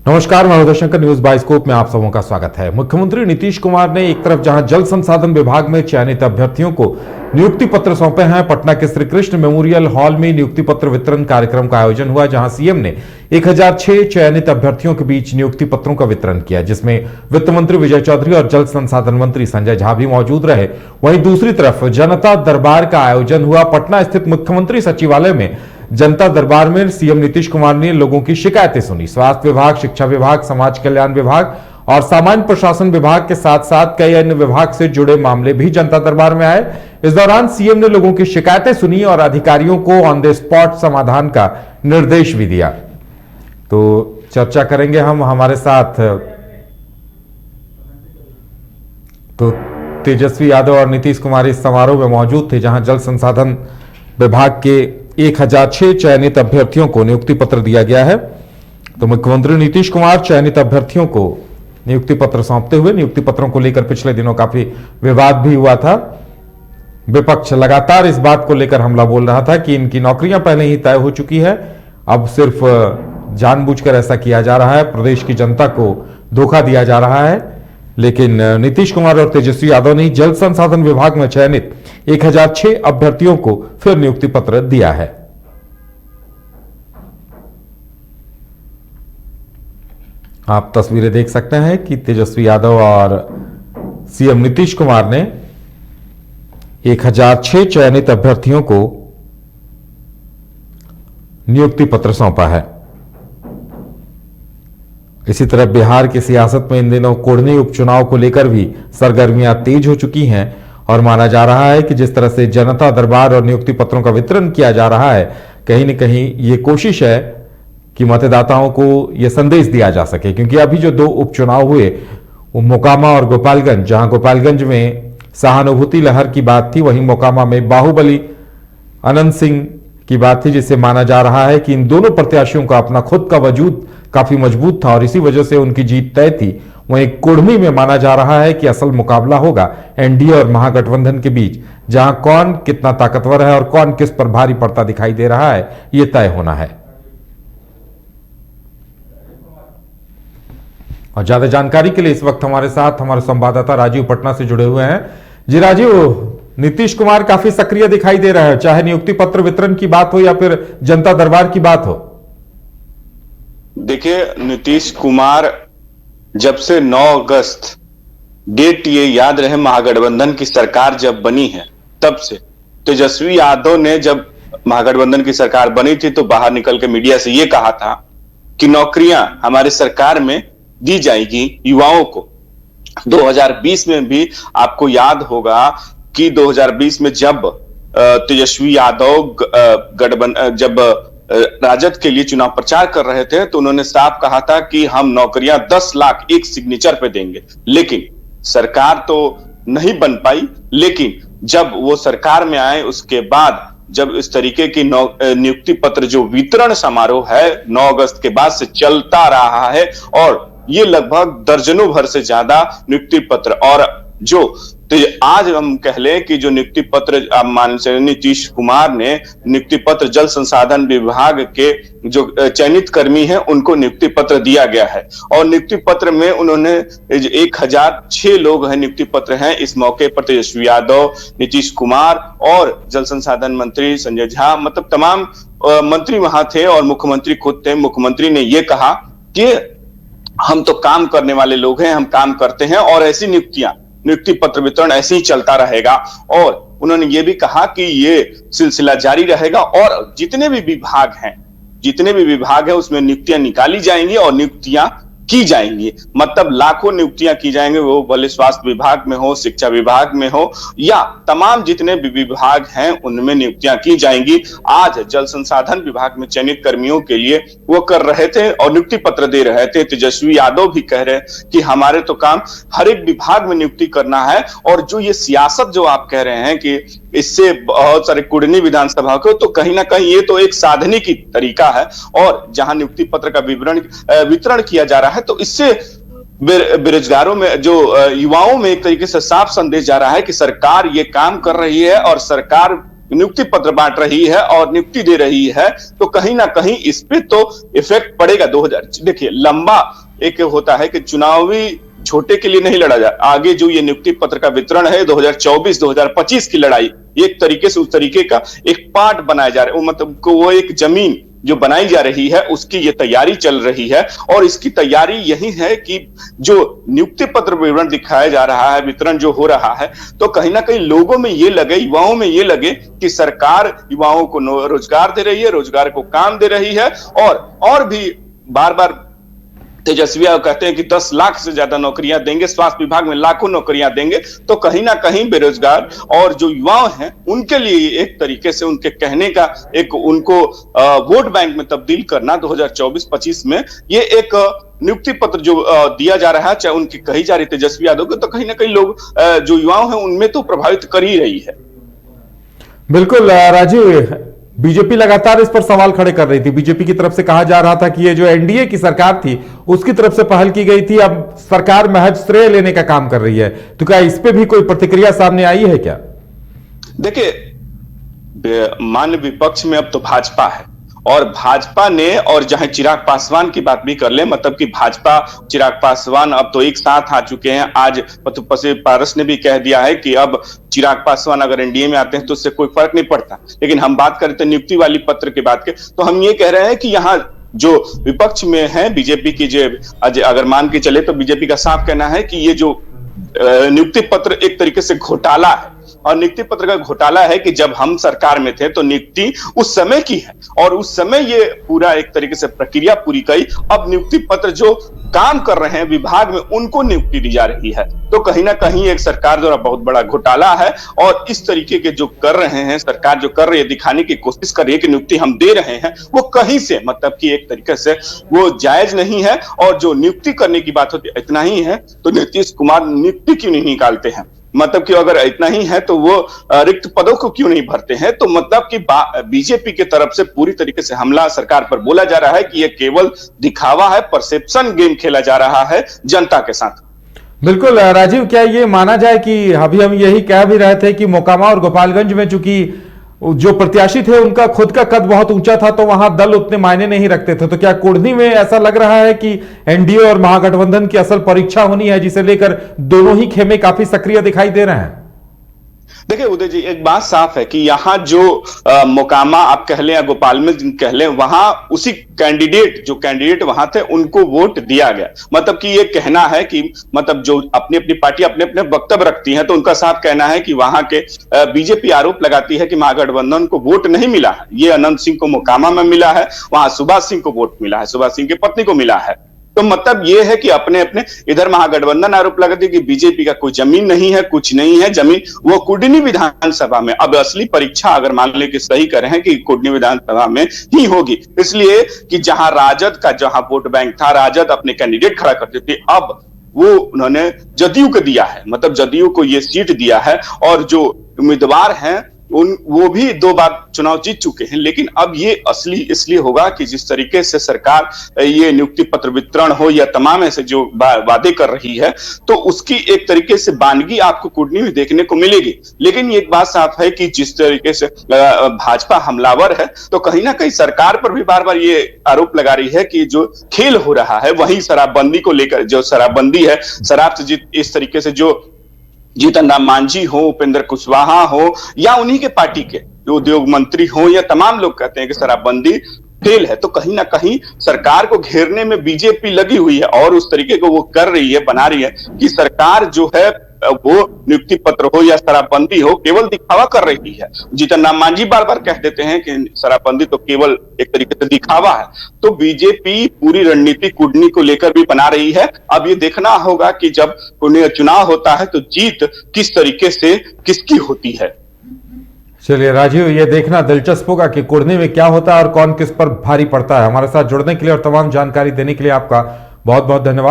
नमस्कार, मैं Uday Shankar, news bioscope में आप सबों का स्वागत है। मुख्यमंत्री नीतीश कुमार ने एक तरफ जहां जल संसाधन विभाग में चयनित अभ्यर्थियों को नियुक्ति पत्र सौंपे हैं, पटना के श्री कृष्ण मेमोरियल हॉल में नियुक्ति पत्र वितरण कार्यक्रम का आयोजन हुआ, जहां सीएम ने 1006 चयनित अभ्यर्थियों के बीच नियुक्ति पत्रों का वितरण किया, जिसमें वित्त मंत्री विजय चौधरी और जल संसाधन मंत्री संजय झा भी मौजूद रहे। वहीं दूसरी तरफ जनता दरबार का आयोजन हुआ। पटना स्थित मुख्यमंत्री सचिवालय में जनता दरबार में सीएम नीतीश कुमार ने लोगों की शिकायतें सुनी। स्वास्थ्य विभाग, शिक्षा विभाग, समाज कल्याण विभाग और सामान्य प्रशासन विभाग के साथ साथ कई अन्य विभाग से जुड़े मामले भी जनता दरबार में आए। इस दौरान सीएम ने लोगों की शिकायतें सुनी और अधिकारियों को ऑन द स्पॉट समाधान का निर्देश भी दिया। तो चर्चा करेंगे हम, हमारे साथ तो तेजस्वी यादव और नीतीश कुमार इस समारोह में मौजूद थे, जहां जल संसाधन विभाग के 1006 चयनित अभ्यर्थियों को नियुक्ति पत्र दिया गया है। तो मुख्यमंत्री नीतीश कुमार चयनित अभ्यर्थियों को नियुक्ति पत्र सौंपते हुए, नियुक्ति पत्रों को लेकर पिछले दिनों काफी विवाद भी हुआ था। विपक्ष लगातार इस बात को लेकर हमला बोल रहा था कि इनकी नौकरियां पहले ही तय हो चुकी है, अब सिर्फ जानबूझकर ऐसा किया जा रहा है, प्रदेश की जनता को धोखा दिया जा रहा है। लेकिन नीतीश कुमार और तेजस्वी यादव ने जल संसाधन विभाग में चयनित 1006 अभ्यर्थियों को फिर नियुक्ति पत्र दिया है। आप तस्वीरें देख सकते हैं कि तेजस्वी यादव और सीएम नीतीश कुमार ने 1006 चयनित अभ्यर्थियों को नियुक्ति पत्र सौंपा है। इसी तरह बिहार की सियासत में इन दिनों कोढ़नी उपचुनाव को लेकर भी सरगर्मियां तेज हो चुकी हैं और माना जा रहा है कि जिस तरह से जनता दरबार और नियुक्ति पत्रों का वितरण किया जा रहा है, कहीं न कहीं ये कोशिश है कि मतदाताओं को यह संदेश दिया जा सके। क्योंकि अभी जो 2 उपचुनाव हुए, वो मोकामा और गोपालगंज, जहां गोपालगंज में सहानुभूति लहर की बात थी, वहीं मोकामा में बाहुबली अनंत सिंह की बात थी, जिससे माना जा रहा है कि इन दोनों प्रत्याशियों का अपना खुद का वजूद काफी मजबूत था और इसी वजह से उनकी जीत तय थी। वहीं कुढ़मी में माना जा रहा है कि असल मुकाबला होगा एनडीए और महागठबंधन के बीच, जहां कौन कितना ताकतवर है और कौन किस पर भारी पड़ता दिखाई दे रहा है, यह तय होना है। और ज्यादा जानकारी के लिए इस वक्त हमारे साथ हमारे संवाददाता राजीव पटना से जुड़े हुए हैं। जी राजीव, नीतीश कुमार काफी सक्रिय दिखाई दे रहा है, चाहे नियुक्ति पत्र वितरण की बात हो या फिर जनता दरबार की बात हो। देखिए, नीतीश कुमार जब से 9 अगस्त डेट ये याद रहे, महागठबंधन की सरकार जब बनी है, तब से तेजस्वी यादव ने, जब महागठबंधन की सरकार बनी थी तो बाहर निकल के मीडिया से ये कहा था कि नौकरियां हमारी सरकार में दी जाएगी युवाओं को। 2020 में भी आपको याद होगा कि 2020 में जब तेजस्वी यादव जब राजद के लिए चुनाव प्रचार कर रहे थे, तो उन्होंने साफ कहा था कि हम नौकरियां 10 लाख एक सिग्नेचर पे देंगे। लेकिन सरकार तो नहीं बन पाई। लेकिन जब वो सरकार में आए, उसके बाद जब इस तरीके की नियुक्ति पत्र जो वितरण समारोह है 9 अगस्त के बाद से चलता रहा है, और ये लगभग दर्जनों भर से ज्यादा नियुक्ति पत्र, और जो तो आज हम कह लें कि जो नियुक्ति पत्र माननीय नीतीश कुमार ने नियुक्ति पत्र जल संसाधन विभाग के जो चयनित कर्मी हैं उनको नियुक्ति पत्र दिया गया है। और नियुक्ति पत्र में उन्होंने 1006 लोग हैं, नियुक्ति पत्र हैं। इस मौके पर तेजस्वी यादव, नीतीश कुमार और जल संसाधन मंत्री संजय झा, मतलब तमाम मंत्री वहां थे और मुख्यमंत्री खुद थे। मुख्यमंत्री ने यह कहा कि हम तो काम करने वाले लोग हैं, हम काम करते हैं और ऐसी नियुक्ति पत्र वितरण ऐसे ही चलता रहेगा। और उन्होंने ये भी कहा कि ये सिलसिला जारी रहेगा और जितने भी विभाग हैं उसमें नियुक्तियां निकाली जाएंगी और नियुक्तियां की जाएंगी। मतलब लाखों नियुक्तियां की जाएंगी, वो भले स्वास्थ्य विभाग में हो, शिक्षा विभाग में हो, या तमाम जितने भी विभाग हैं उनमें नियुक्तियां की जाएंगी। आज जल संसाधन विभाग में चयनित कर्मियों के लिए वो कर रहे थे और नियुक्ति पत्र दे रहे थे। तेजस्वी यादव भी कह रहे कि हमारे तो काम हर एक विभाग में नियुक्ति करना है। और जो ये सियासत जो आप कह रहे हैं कि इससे बहुत सारे कुढ़नी विधानसभा को, तो कहीं ना कहीं ये तो एक साधने की तरीका है। और जहां नियुक्ति पत्र का वितरण किया जा रहा है, तो इससे बेरोजगारों में, जो युवाओं में एक तरीके से साफ संदेश जा रहा है कि सरकार ये काम कर रही है और सरकार नियुक्ति पत्र बांट रही है और नियुक्ति दे रही है, तो कहीं ना कहीं इस पे तो इफेक्ट पड़ेगा। 2000 देखिए लंबा एक होता है कि चुनावी छोटे के लिए नहीं लड़ा जाए, आगे जो ये नियुक्ति पत्र का वितरण है 2024-2025 की लड़ाई एक तरीके से उस तरीके का एक पार्ट बनाया जा रहा है, मतलब वो एक जमीन जो बनाई जा रही है उसकी ये तैयारी चल रही है। और इसकी तैयारी यही है कि जो नियुक्ति पत्र विवरण दिखाया जा रहा है, वितरण जो हो रहा है, तो कहीं ना कहीं लोगों में ये लगे, युवाओं में ये लगे कि सरकार युवाओं को रोजगार दे रही है, रोजगार को काम दे रही है। और भी बार बार तेजस्वी कहते हैं कि 10 लाख से ज्यादा नौकरियां देंगे, स्वास्थ्य विभाग में लाखों नौकरियां देंगे, तो कहीं ना कहीं बेरोजगार और जो युवा हैं उनके लिए एक तरीके से उनके कहने का एक उनको वोट बैंक में तब्दील करना 2024-25 में ये एक नियुक्ति पत्र जो दिया जा रहा है, चाहे उनकी कही जा रही तेजस्वी यादव को, तो कहीं ना कहीं लोग जो युवाओं हैं उनमें तो प्रभावित कर ही रही है। बिल्कुल राजीव, बीजेपी लगातार इस पर सवाल खड़े कर रही थी। बीजेपी की तरफ से कहा जा रहा था कि ये जो एनडीए की सरकार थी उसकी तरफ से पहल की गई थी, अब सरकार महज श्रेय लेने का काम कर रही है, तो क्या इस पे भी कोई प्रतिक्रिया सामने आई है क्या? देखिए मान्य विपक्ष में अब तो भाजपा है और भाजपा ने, और जहां चिराग पासवान की बात भी कर ले, मतलब कि भाजपा चिराग पासवान अब तो एक साथ आ चुके हैं। आज पारस ने भी कह दिया है कि अब चिराग पासवान अगर एनडीए में आते हैं तो उससे कोई फर्क नहीं पड़ता। लेकिन हम बात करते हैं नियुक्ति वाली पत्र की बात के, तो हम ये कह रहे हैं कि यहाँ जो विपक्ष में है बीजेपी की, जो अगर मान के चले तो बीजेपी का साफ कहना है कि ये जो नियुक्ति पत्र एक तरीके से घोटाला है। और नियुक्ति पत्र का घोटाला है कि जब हम सरकार में थे तो नियुक्ति उस समय की है और उस समय ये पूरा एक तरीके से प्रक्रिया पूरी करी, अब नियुक्ति पत्र जो काम कर रहे हैं विभाग में उनको नियुक्ति दी जा रही है, तो कहीं ना कहीं एक सरकार द्वारा बहुत बड़ा घोटाला है। और इस तरीके के जो कर रहे हैं, सरकार जो कर रही है, दिखाने की कोशिश कर रही है कि नियुक्ति हम दे रहे हैं, वो कहीं से मतलब कि एक तरीके से वो जायज नहीं है। और जो नियुक्ति करने की बात होती है इतना ही है, तो नीतीश कुमार नियुक्ति क्यों नहीं निकालते हैं, मतलब कि अगर इतना ही है तो वो रिक्त पदों को क्यों नहीं भरते हैं। तो मतलब कि बीजेपी की तरफ से पूरी तरीके से हमला सरकार पर बोला जा रहा है कि ये केवल दिखावा है, परसेप्शन गेम खेला जा रहा है जनता के साथ। बिल्कुल राजीव, क्या ये माना जाए कि अभी हम यही कह भी रहे थे कि मोकामा और गोपालगंज में चूंकि जो प्रत्याशी थे उनका खुद का कद बहुत ऊंचा था तो वहां दल उतने मायने नहीं रखते थे, तो क्या कुर्नी में ऐसा लग रहा है कि एनडीए और महागठबंधन की असल परीक्षा होनी है, जिसे लेकर दोनों ही खेमे काफी सक्रिय दिखाई दे रहे हैं? देखिए उदय जी, एक बात साफ है कि यहाँ जो मोकामा आप कह लें या गोपालगंज कह लें, वहां उसी कैंडिडेट वहां थे उनको वोट दिया गया। मतलब कि ये कहना है कि मतलब जो अपनी अपनी पार्टी अपने अपने वक्तव्य रखती है, तो उनका साफ कहना है कि वहां के बीजेपी आरोप लगाती है कि महागठबंधन को वोट नहीं मिला है। ये अनंत सिंह को मोकामा में मिला है, वहां सुभाष सिंह को वोट मिला है, सुभाष सिंह की पत्नी को मिला है। तो मतलब ये है कि अपने अपने इधर महागठबंधन आरोप लगाती है कि बीजेपी का कोई जमीन नहीं है, कुछ नहीं है जमीन, वो कुडनी विधानसभा में। अब असली परीक्षा अगर मान ले कि सही करें हैं कि कुडनी विधानसभा में ही होगी, इसलिए कि जहां राजद का जहां वोट बैंक था, राजद अपने कैंडिडेट खड़ा करती थी, अब वो उन्होंने जदयू को दिया है, मतलब जदयू को ये सीट दिया है। और जो उम्मीदवार हैं वो भी 2 बार चुनाव जीत चुके हैं। लेकिन अब ये असली इसलिए होगा कि जिस तरीके से सरकार ये नियुक्ति पत्र वितरण हो या तमाम ऐसे जो वादे कर रही है, तो उसकी एक तरीके से बानगी आपको कुर्नी में देखने को मिलेगी। लेकिन एक बात साफ है कि जिस तरीके से भाजपा हमलावर है, तो कहीं ना कहीं सरकार पर भी बार बार ये आरोप लगा रही है कि जो खेल हो रहा है वही शराबबंदी को लेकर, जो शराबबंदी है, शराब से इस तरीके से जो जीतन राम मांझी हो, उपेंद्र कुशवाहा हो या उन्हीं के पार्टी के जो उद्योग मंत्री हो, या तमाम लोग कहते हैं कि शराबबंदी फेल है। तो कहीं ना कहीं सरकार को घेरने में बीजेपी लगी हुई है और उस तरीके को वो कर रही है, बना रही है कि सरकार जो है वो नियुक्ति पत्र हो या शराबबंदी हो, केवल दिखावा कर रही है। जीतन राम मांझी बार बार कह देते हैं कि शराबबंदी तो केवल एक तरीके से दिखावा है। तो बीजेपी पूरी रणनीति कुर्नी को लेकर भी बना रही है। अब ये देखना होगा कि जब चुनाव होता है तो जीत किस तरीके से किसकी होती है। चलिए राजीव, ये देखना दिलचस्प होगा कि कुर्नी में क्या होता है और कौन किस पर भारी पड़ता है। हमारे साथ जुड़ने के लिए और तमाम जानकारी देने के लिए आपका बहुत बहुत धन्यवाद।